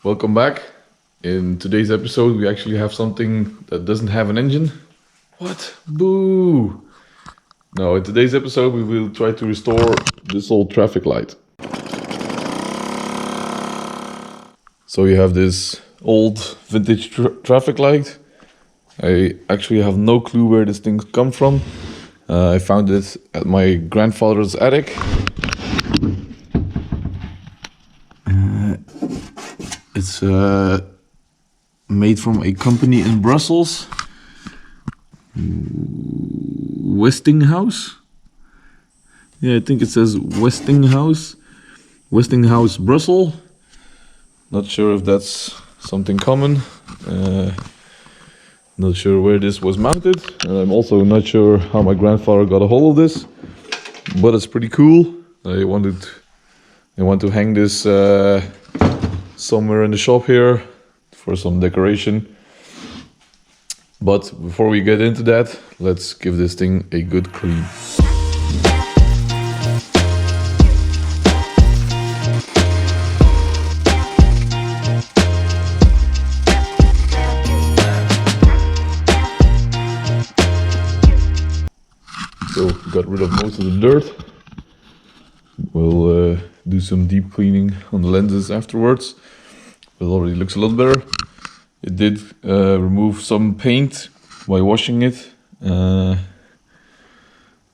Welcome back. In today's episode, we actually have something that doesn't have an engine. What? Boo! No, in today's episode, we will try to restore this old traffic light. So you have this old vintage traffic light. I actually have no clue where this thing comes from. I found it at my grandfather's attic. It's made from a company in Brussels, Westinghouse. Yeah, I think it says Westinghouse, Brussels. Not sure if that's something common. Not sure where this was mounted, and I'm also not sure how my grandfather got a hold of this. But it's pretty cool. I want to hang this somewhere in the shop here for some decoration. But before we get into that, let's give this thing a good clean. So got rid of most of the dirt. We'll do some deep cleaning on the lenses afterwards. It already looks a lot better. It did remove some paint by washing it.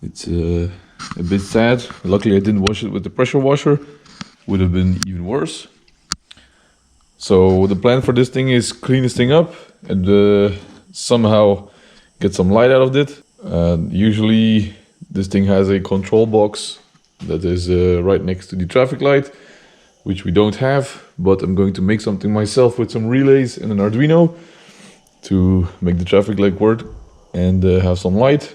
It's a bit sad. Luckily I didn't wash it with the pressure washer. Would have been even worse. So the plan for this thing is clean this thing up and somehow get some light out of it. Usually this thing has a control box that is right next to the traffic light, which we don't have, but I'm going to make something myself with some relays and an Arduino to make the traffic light work and have some light.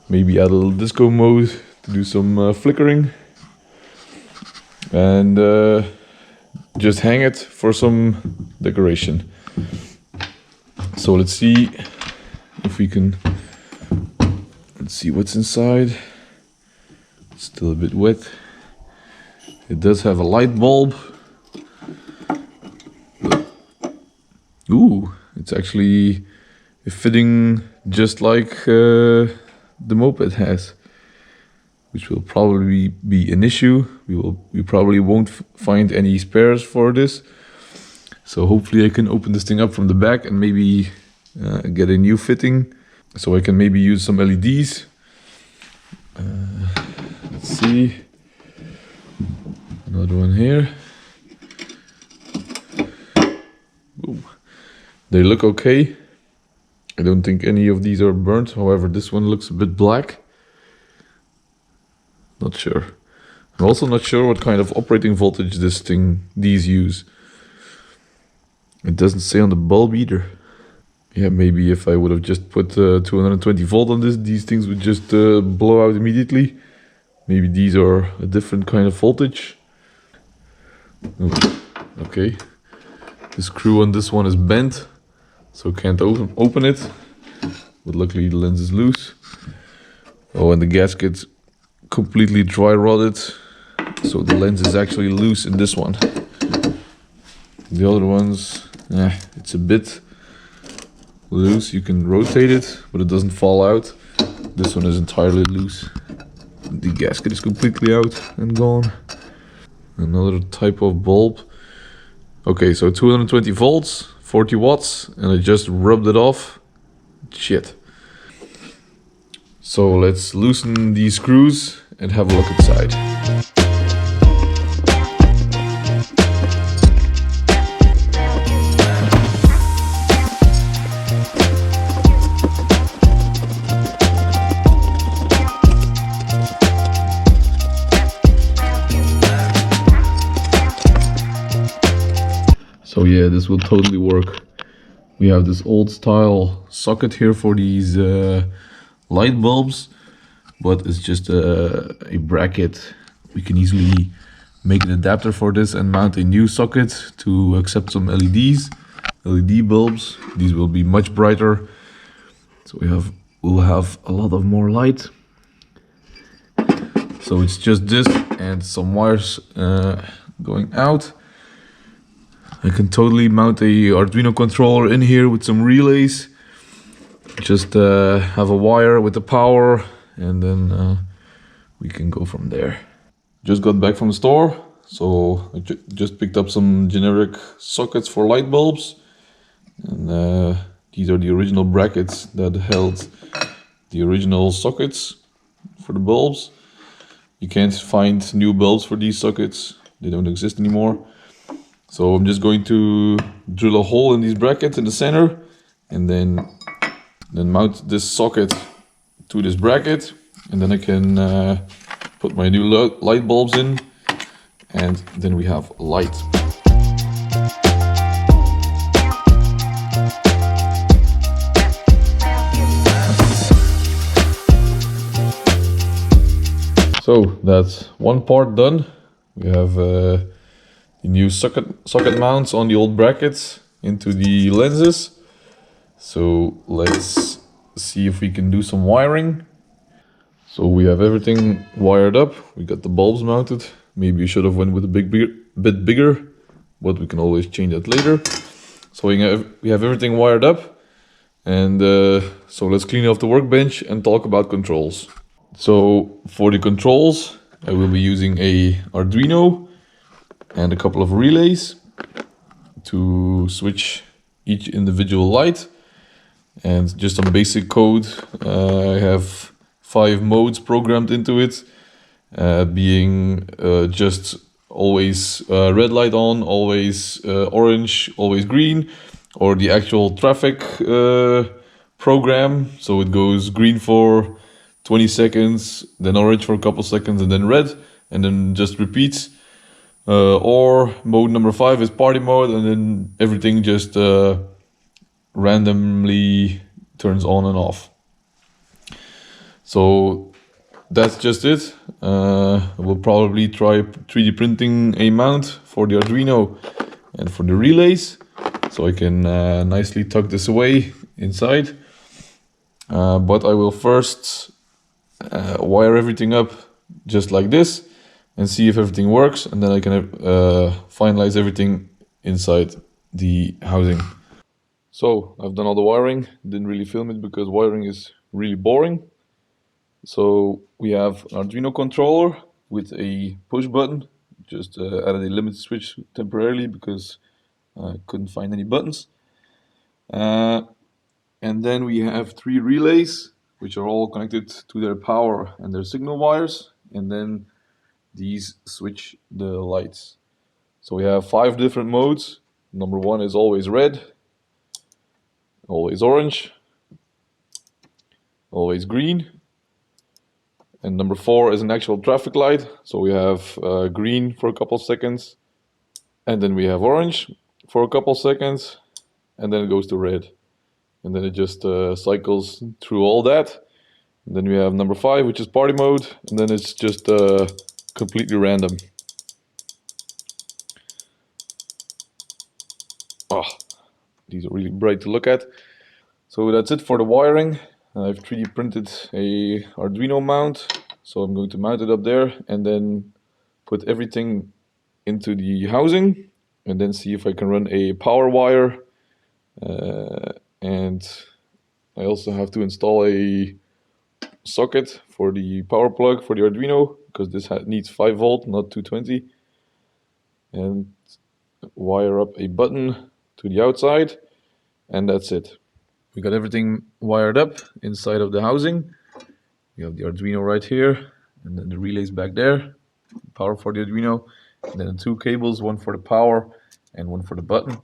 Maybe add a little disco mode to do some flickering, and just hang it for some decoration. So let's see if we can, let's see what's inside. It's still a bit wet. It does have a light bulb. Ooh, it's actually fitting just like the moped has, which will probably be an issue. We probably won't find any spares for this. So hopefully I can open this thing up from the back and maybe get a new fitting. So I can maybe use some LEDs. Let's see. Another one here. Ooh. They look okay. I don't think any of these are burnt. However, this one looks a bit black. Not sure. I'm also not sure what kind of operating voltage these use. It doesn't say on the bulb either. Yeah, maybe if I would have just put 220 volt on this, these things would just blow out immediately. Maybe these are a different kind of voltage. Okay, the screw on this one is bent, so can't open it, but luckily the lens is loose. Oh, and the gasket completely dry rotted, so the lens is actually loose in this one. The other ones, it's a bit loose. You can rotate it, but it doesn't fall out. This one is entirely loose. The gasket is completely out and gone. Another type of bulb. Okay, so 220 volts, 40 watts, and I just rubbed it off. Shit. So let's loosen these screws and have a look inside. So yeah, this will totally work. We have this old style socket here for these light bulbs, but it's just a bracket. We can easily make an adapter for this and mount a new socket to accept some LED bulbs. These will be much brighter, so we'll have a lot of more light. So it's just this and some wires going out. I can totally mount a Arduino controller in here with some relays. Just have a wire with the power, and then we can go from there. Just got back from the store, so I just picked up some generic sockets for light bulbs. And these are the original brackets that held the original sockets for the bulbs. You can't find new bulbs for these sockets, they don't exist anymore. So I'm just going to drill a hole in these brackets in the center, and then mount this socket to this bracket, and then I can put my new light bulbs in, and then we have light. So that's one part done. We have the new socket mounts on the old brackets into the lenses. So let's see if we can do some wiring. So we have everything wired up. We got the bulbs mounted. Maybe you should have went with a bit bigger, but we can always change that later. So we have everything wired up, and so let's clean off the workbench and talk about controls. So for the controls, I will be using a Arduino and a couple of relays to switch each individual light, and just some basic code. I have 5 modes programmed into it, being just always red light on, always orange, always green, or the actual traffic program. So it goes green for 20 seconds, then orange for a couple seconds, and then red, and then just repeats. Or mode number 5 is party mode, and then everything just randomly turns on and off. So that's just it. We'll probably try 3D printing a mount for the Arduino and for the relays, so I can nicely tuck this away inside. But I will first wire everything up just like this and see if everything works, and then I can finalize everything inside the housing. So I've done all the wiring, didn't really film it because wiring is really boring. So we have an Arduino controller with a push button. Just added a limit switch temporarily because I couldn't find any buttons. And then we have 3 relays, which are all connected to their power and their signal wires. And then these switch the lights. So we have 5 different modes. Number 1 is always red, always orange, always green. And number 4 is an actual traffic light. So we have green for a couple seconds, and then we have orange for a couple seconds, and then it goes to red. And then it just cycles through all that. And then we have number 5, which is party mode, and then it's just completely random. Oh, these are really bright to look at. So that's it for the wiring. I've 3D printed a Arduino mount, so I'm going to mount it up there and then put everything into the housing, and then see if I can run a power wire. And I also have to install a socket for the power plug for the Arduino, because this needs 5 volt, not 220. And wire up a button to the outside, and that's it. We got everything wired up inside of the housing. We have the Arduino right here, and then the relays back there, power for the Arduino, and then 2 cables, one for the power and one for the button.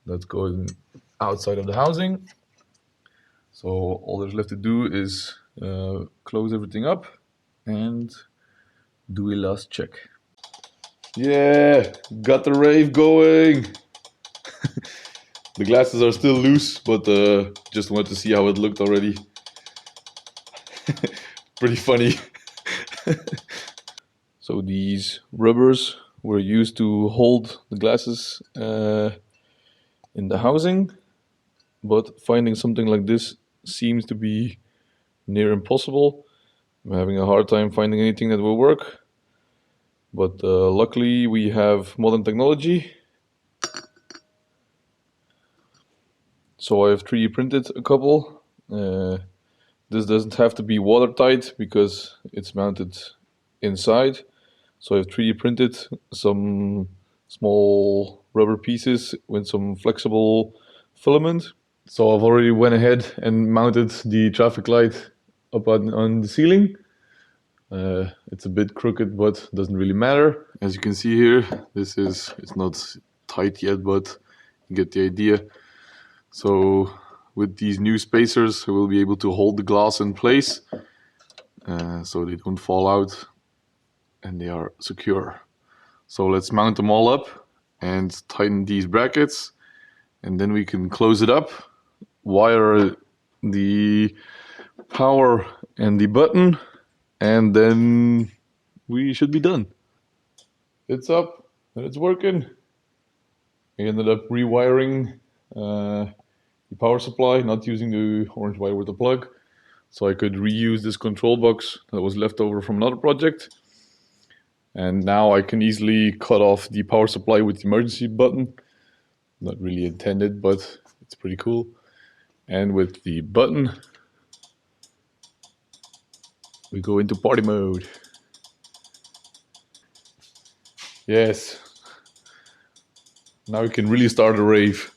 That's going outside of the housing. So all there's left to do is close everything up and do a last check. Yeah, got the rave going. The glasses are still loose, but just wanted to see how it looked already. Pretty funny. So these rubbers were used to hold the glasses in the housing, but finding something like this seems to be near impossible. I'm having a hard time finding anything that will work, but luckily we have modern technology. So I have 3D printed a couple. This doesn't have to be watertight because it's mounted inside. So I've 3D printed some small rubber pieces with some flexible filament. So I've already went ahead and mounted the traffic light up on the ceiling. It's a bit crooked, but doesn't really matter. As you can see here, it's not tight yet, but you get the idea. So with these new spacers, we'll be able to hold the glass in place so they don't fall out and they are secure. So let's mount them all up and tighten these brackets, and then we can close it up, wire the power and the button, and then we should be done. It's up and it's working. I ended up rewiring the power supply, not using the orange wire with the plug, so I could reuse this control box that was left over from another project. And now I can easily cut off the power supply with the emergency button. Not really intended, but it's pretty cool. And with the button, we go into party mode. Yes. Now we can really start a rave.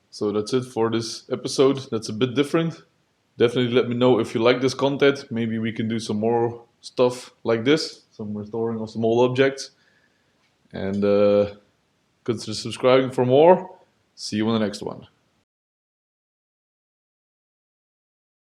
So that's it for this episode. That's a bit different. Definitely let me know if you like this content. Maybe we can do some more stuff like this, some restoring of some old objects. And consider subscribing for more. See you on the next one.